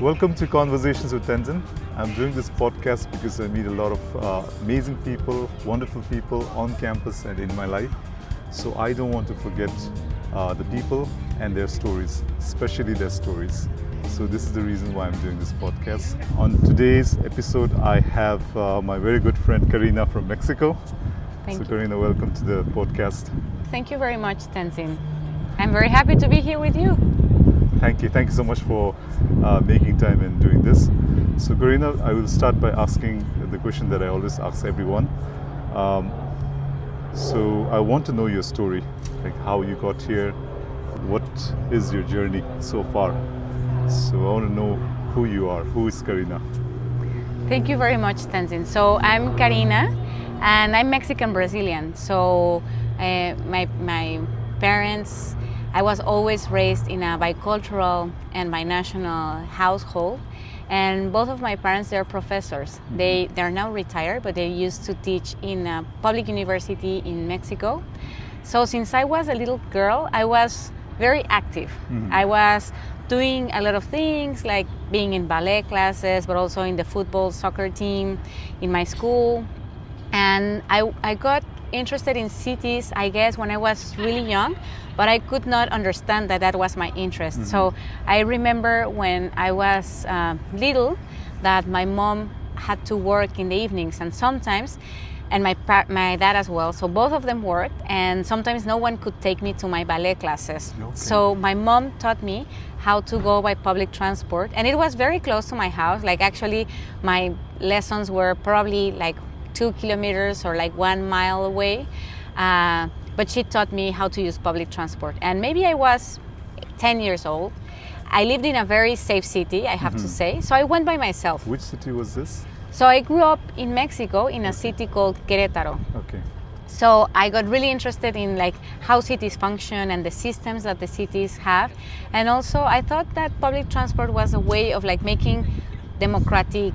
Welcome to Conversations with Tenzin. I'm doing this podcast because I meet a lot of amazing people, wonderful people on campus and in my life. So I don't want to forget the people and their stories, especially their stories. So this is the reason why I'm doing this podcast. On today's episode, I have my very good friend Carina from Mexico. Thank you. Carina, welcome to the podcast. Thank you very much, Tenzin. I'm very happy to be here with you. Thank you so much for making time and doing this. So Carina, I will start by asking the question that I always ask everyone. So I want to know your story, like how you got here, what is your journey so far. So I want to know who you are, who is Carina? Thank you very much, Tenzin. So I'm Carina, and I'm Mexican Brazilian. So my parents, I was always raised in a bicultural and binational household, and both of my parents, they're professors. They're now retired, but they used to teach in a public university in Mexico. So since I was a little girl, I was very active. I was doing a lot of things, like being in ballet classes, but also in the football, soccer team in my school. And I got interested in cities, I guess, when I was really young, but I could not understand that was my interest. So I remember when I was little that my mom had to work in the evenings, and sometimes, and my dad as well, so both of them worked, and sometimes no one could take me to my ballet classes. Okay. So my mom taught me how to go by public transport, and it was very close to my house. Like, actually my lessons were probably like 2 kilometers or like 1 mile away, but she taught me how to use public transport. And maybe I was 10 years old. I lived in a very safe city, I have to say, so I went by myself. Which city was this? So I grew up in Mexico in a city called Querétaro. Okay. So I got really interested in like how cities function and the systems that the cities have. And also I thought that public transport was a way of like making democratic,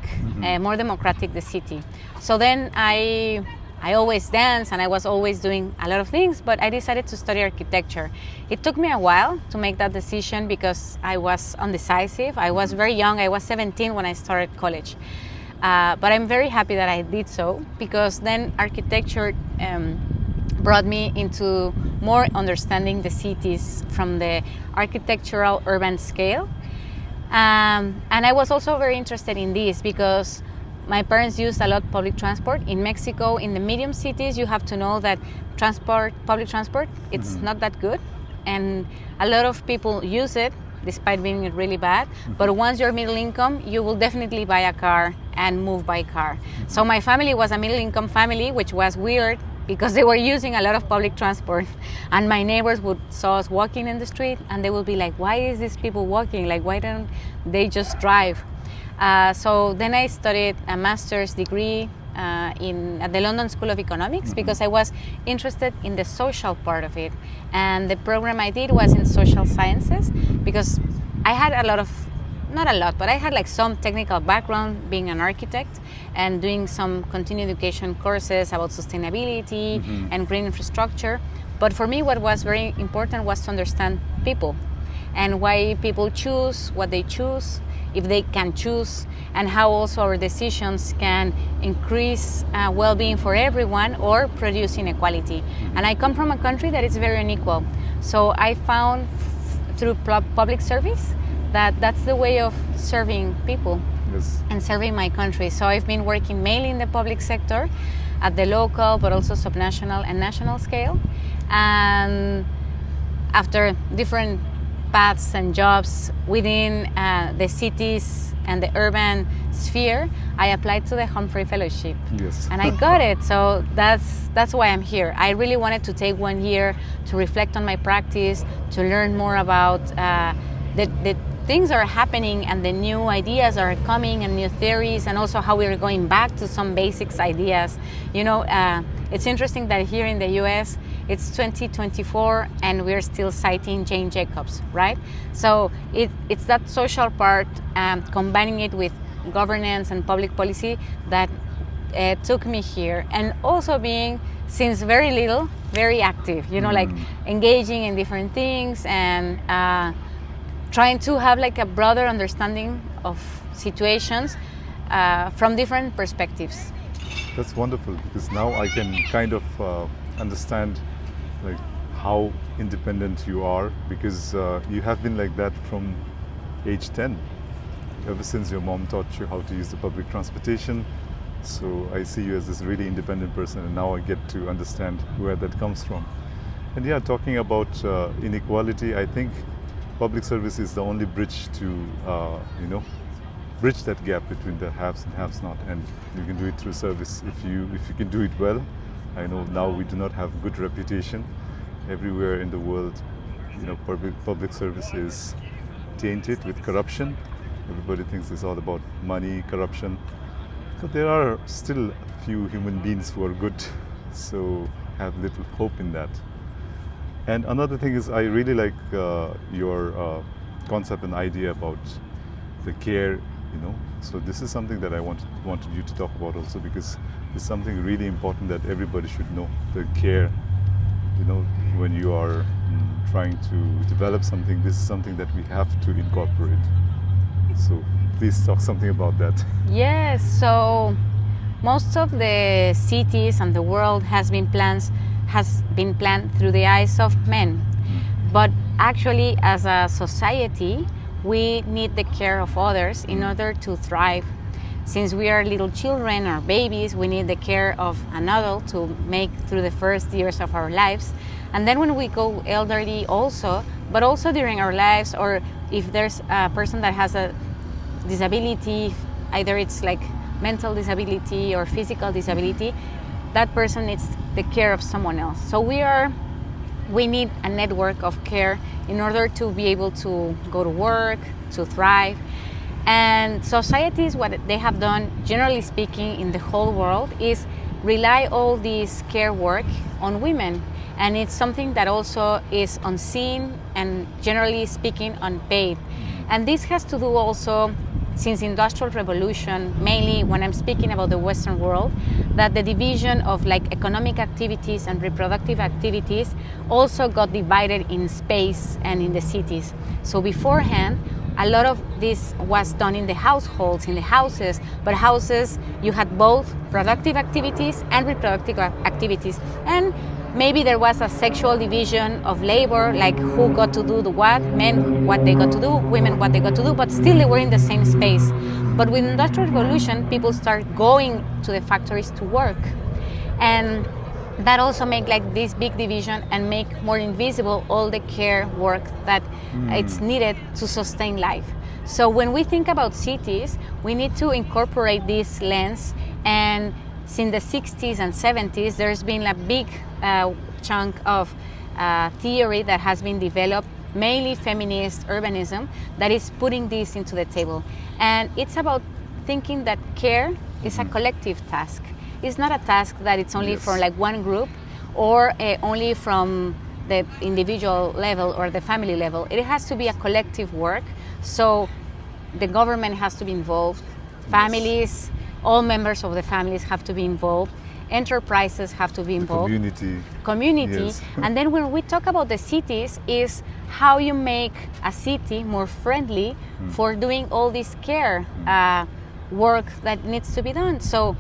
more democratic the city. So then I always danced, and I was always doing a lot of things, but I decided to study architecture. It took me a while to make that decision because I was undecisive. I was very young. I was 17 when I started college. But I'm very happy that I did so, because then architecture brought me into more understanding the cities from the architectural urban scale. And I was also very interested in this because my parents used a lot public transport. In Mexico, in the medium cities, you have to know that public transport, it's not that good. And a lot of people use it despite being really bad. But once you're middle income, you will definitely buy a car and move by car. So my family was a middle income family, which was weird because they were using a lot of public transport. And my neighbors would saw us walking in the street, and they would be like, why is these people walking? Like, why don't they just drive? So then I studied a master's degree at the London School of Economics because I was interested in the social part of it. And the program I did was in social sciences because I had not a lot, but I had like some technical background being an architect and doing some continuing education courses about sustainability and green infrastructure. But for me, what was very important was to understand people and why people choose what they choose, if they can choose, and how also our decisions can increase well-being for everyone or produce inequality. And I come from a country that is very unequal. So I found through public service that's the way of serving people and serving my country. So I've been working mainly in the public sector at the local, but also subnational and national scale. And after different paths and jobs within the cities and the urban sphere, I applied to the Humphrey Fellowship. Yes. And I got it. So that's why I'm here. I really wanted to take 1 year to reflect on my practice, to learn more about the things are happening and the new ideas are coming and new theories, and also how we're going back to some basics ideas. You know, it's interesting that here in the US, it's 2024 and we're still citing Jane Jacobs, right? So it's that social part, combining it with governance and public policy that took me here. And also being, since very little, very active, you know, like engaging in different things and trying to have like a broader understanding of situations from different perspectives. That's wonderful, because now I can kind of understand like how independent you are, because you have been like that from age 10, ever since your mom taught you how to use the public transportation. So I see you as this really independent person, and now I get to understand where that comes from. And yeah, talking about inequality, I think public service is the only bridge to bridge that gap between the haves and haves not, and you can do it through service if you can do it well. I know now we do not have good reputation everywhere in the world. Public service is tainted with corruption. Everybody thinks it's all about money, corruption. But there are still a few human beings who are good, so have little hope in that. And another thing is, I really like your concept and idea about the care. So this is something that I wanted you to talk about also, because it's something really important that everybody should know. The care, when you are trying to develop something, this is something that we have to incorporate. So please talk something about that. Yes, so most of the cities and the world has been planned through the eyes of men. But actually, as a society, we need the care of others in order to thrive. Since we are little children or babies, we need the care of an adult to make through the first years of our lives. And then when we go elderly also, but also during our lives, or if there's a person that has a disability, either it's like mental disability or physical disability, that person needs the care of someone else. So we need a network of care in order to be able to go to work, to thrive. And societies, what they have done, generally speaking, in the whole world, is rely all this care work on women. And it's something that also is unseen and, generally speaking, unpaid. And this has to do also, since Industrial Revolution, mainly when I'm speaking about the Western world, that the division of like economic activities and reproductive activities also got divided in space and in the cities. So beforehand, a lot of this was done in the households, in the houses, but houses, you had both productive activities and reproductive activities. And maybe there was a sexual division of labor, like who got to do the what, men what they got to do, women what they got to do, but still they were in the same space. But with the Industrial Revolution, people start going to the factories to work. And that also make like this big division and make more invisible all the care work that it's needed to sustain life. So when we think about cities, we need to incorporate this lens. And since the 60s and 70s, there's been a big chunk of theory that has been developed, mainly feminist urbanism, that is putting this into the table. And it's about thinking that care is a collective task. It's not a task that it's only from like one group or only from the individual level or the family level. It has to be a collective work. So the government has to be involved, families, all members of the families have to be involved, enterprises have to be involved. Community. Yes. And then when we talk about the cities, is how you make a city more friendly for doing all this care work that needs to be done. So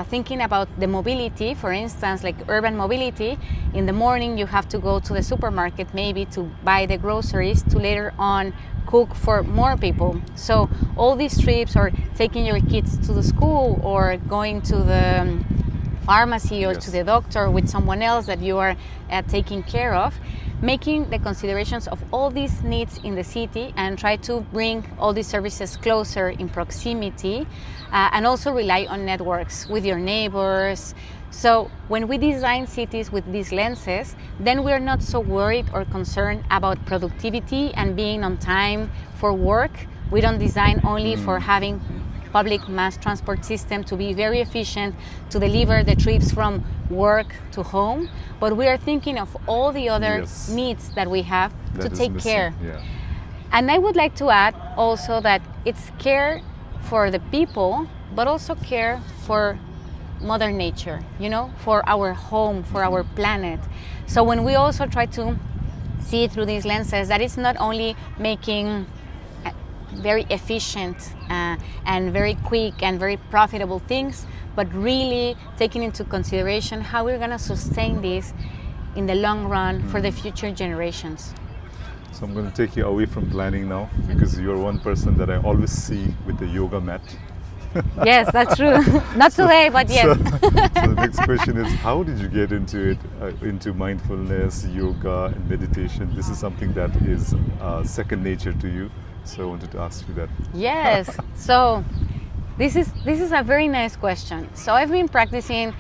thinking about the mobility, for instance, like urban mobility, in the morning you have to go to the supermarket maybe to buy the groceries to later on cook for more people. So all these trips, or taking your kids to the school, or going to the pharmacy or to the doctor with someone else that you are taking care of, making the considerations of all these needs in the city and try to bring all these services closer in proximity, and also rely on networks with your neighbors. So when we design cities with these lenses, then we're not so worried or concerned about productivity and being on time for work. We don't design only for having public mass transport system to be very efficient, to deliver the trips from work to home, but we are thinking of all the other needs that we have to take care. And I would like to add also that it's care for the people, but also care for Mother Nature, for our home, for our planet. So when we also try to see through these lenses, that it's not only making very efficient and very quick and very profitable things, but really taking into consideration how we're going to sustain this in the long run for the future generations. So I'm going to take you away from planning now, because you're one person that I always see with the yoga mat. Yes, that's true. Not today, but yes. So the next question is, how did you get into it, into mindfulness, yoga, and meditation? This is something that is second nature to you. So I wanted to ask you that. Yes. So this is a very nice question. So I've been practicing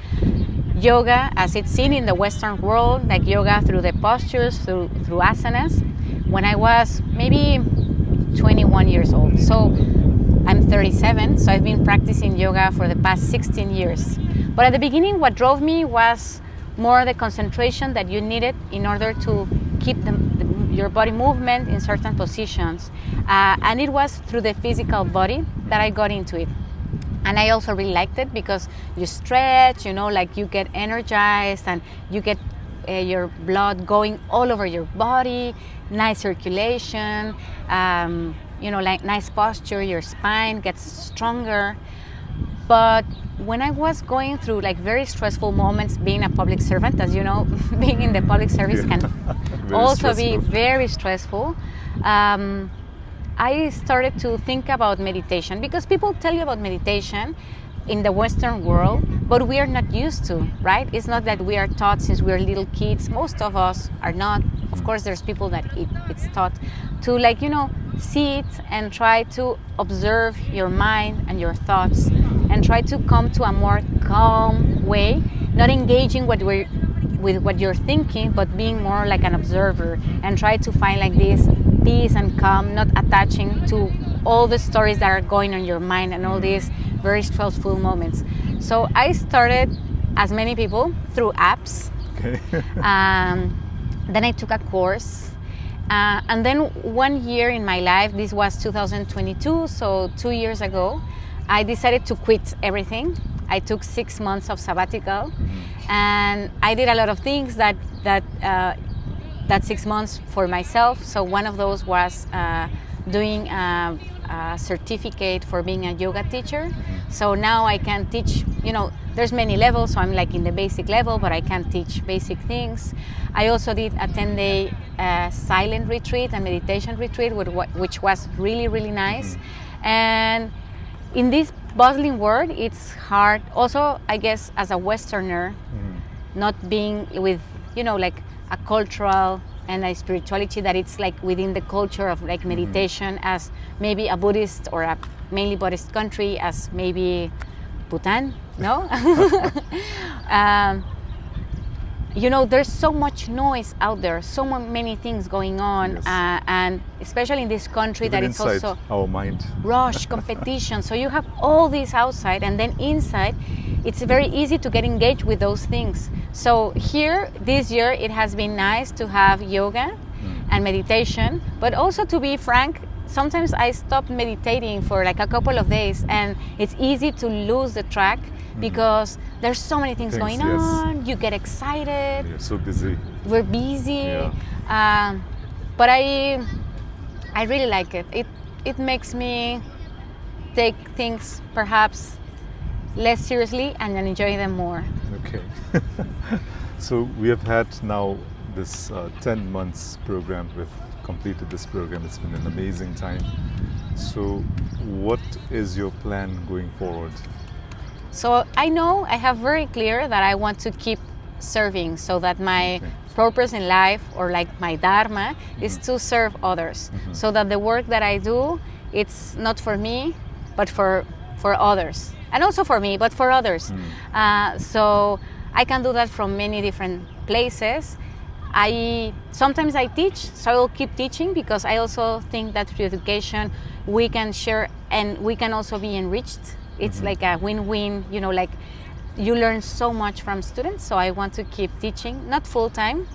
yoga as it's seen in the Western world, like yoga through the postures, through asanas, when I was maybe 21 years old. So I'm 37, so I've been practicing yoga for the past 16 years. But at the beginning, what drove me was more the concentration that you needed in order to keep your body movement in certain positions. And it was through the physical body that I got into it. And I also really liked it because you stretch, like you get energized and you get your blood going all over your body, nice circulation, like nice posture, your spine gets stronger. But when I was going through like very stressful moments, being a public servant, as you know, being in the public service can also be very stressful. I started to think about meditation, because people tell you about meditation in the Western world, but we are not used to, right? It's not that we are taught since we're little kids. Most of us are not. Of course, there's people that it's taught to sit and try to observe your mind and your thoughts and try to come to a more calm way, not engaging with what you're thinking, but being more like an observer and try to find like this peace and calm, not attaching to all the stories that are going on in your mind and all these very stressful moments. So I started, as many people, through apps. Okay. Then I took a course. And then 1 year in my life, this was 2022, so 2 years ago, I decided to quit everything. I took 6 months of sabbatical, and I did a lot of things that 6 months for myself. So one of those was doing a certificate for being a yoga teacher. So now I can teach, there's many levels, so I'm like in the basic level, but I can teach basic things. I also did a 10-day silent retreat and meditation retreat, which was really, really nice. And in this bustling world, it's hard. Also, I guess, as a Westerner, not being with, like a cultural and a spirituality that it's like within the culture of like meditation, as maybe a Buddhist or a mainly Buddhist country, as maybe Bhutan, no? There's so much noise out there, so many things going on, yes. And especially in this country, even that it's also our mind, rush, competition. So you have all this outside, and then inside, it's very easy to get engaged with those things. So here, this year, it has been nice to have yoga and meditation, but also, to be frank, sometimes I stopped meditating for like a couple of days, and it's easy to lose the track because there's so many things going on. You get excited. You're so busy. We're busy. Yeah. But I really like it. It makes me take things perhaps less seriously and enjoy them more. Okay. So we have had now this 10 months program. We've completed this program. It's been an amazing time. So what is your plan going forward? So I know I have very clear that I want to keep serving, so that my purpose in life, or like my dharma, is to serve others. So that the work that I do, it's not for me, but for others. And also for me, but for others. So I can do that from many different places. Sometimes I teach, so I will keep teaching, because I also think that through education we can share and we can also be enriched. It's like a win-win, like you learn so much from students. So I want to keep teaching, not full time,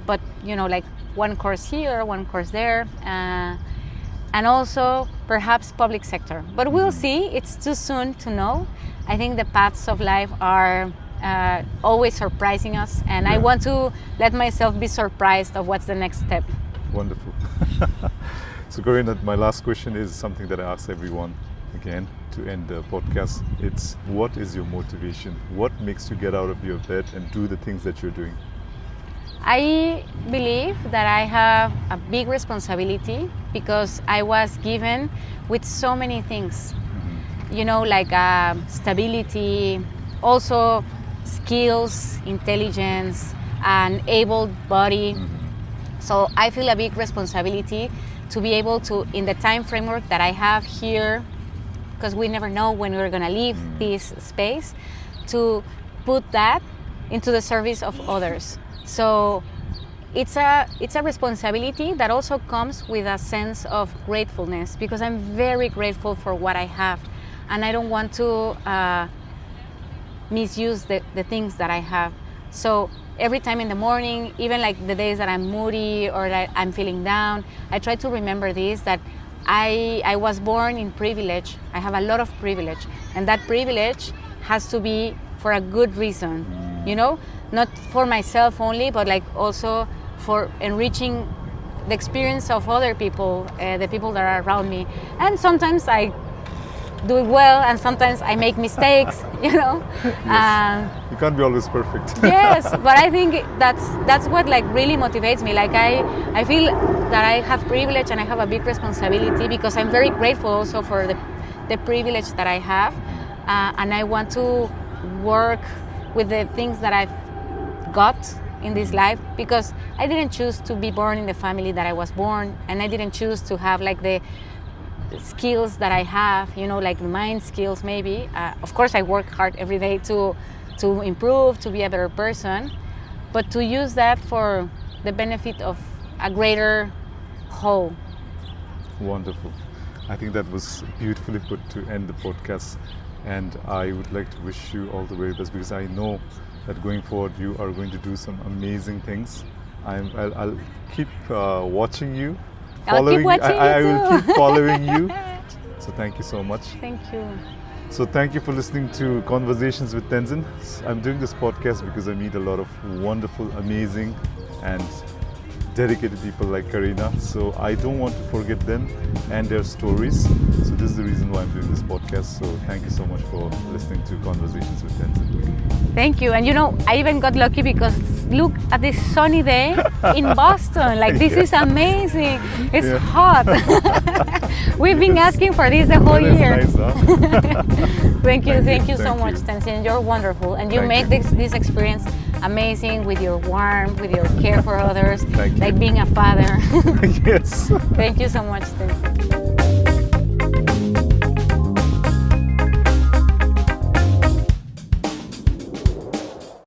but like one course here, one course there, and also perhaps public sector. But we'll see. It's too soon to know. I think the paths of life are always surprising us, and I want to let myself be surprised of what's the next step. Wonderful. So Carina, my last question is something that I ask everyone again to end the podcast. It's, what is your motivation? What makes you get out of your bed and do the things that you're doing? I believe that I have a big responsibility because I was given with so many things, you know, like stability, also skills, intelligence, an able body. So I feel a big responsibility to be able to, in the time framework that I have here, because we never know when we're going to leave this space, to put that into the service of others. So it's a responsibility that also comes with a sense of gratefulness, because I'm very grateful for what I have, and I don't want to misuse the things that I have. So every time in the morning, even like the days that I'm moody or that I'm feeling down, I try to remember this, that I was born in privilege. I have a lot of privilege, and that privilege has to be for a good reason, you know, not for myself only, but like also for enriching the experience of other people, the people that are around me. And sometimes I do it well, and sometimes I make mistakes, you know. Yes. You can't be always perfect. Yes, but I think that's what like really motivates me. Like I feel that I have privilege and I have a big responsibility, because I'm very grateful also for the privilege that I have, and I want to work with the things that I've got in this life, because I didn't choose to be born in the family that I was born, and I didn't choose to have like the skills that I have, you know, like mind skills maybe. Of course, I work hard every day to improve, to be a better person, but to use that for the benefit of a greater whole. Wonderful. I think that was beautifully put to end the podcast, and I would like to wish you all the very best, because I know that going forward you are going to do some amazing things. I'll keep watching you. I will keep following you. So thank you so much. Thank you. So thank you for listening to Conversations with Tenzin. I'm doing this podcast because I meet a lot of wonderful, amazing, and dedicated people like Carina. So I don't want to forget them and their stories. So this is the reason why I'm doing this podcast. So thank you so much for listening to Conversations with Tenzin. Thank you. And you know, I even got lucky because look at this sunny day in Boston. Like, this is amazing. It's hot. We've been asking for this the whole year. Nice, huh? Thank you so much, Tenzin. You're wonderful. And you make this experience amazing with your warmth, with your care for others, like being a father. Yes. Thank you so much, Tenzin.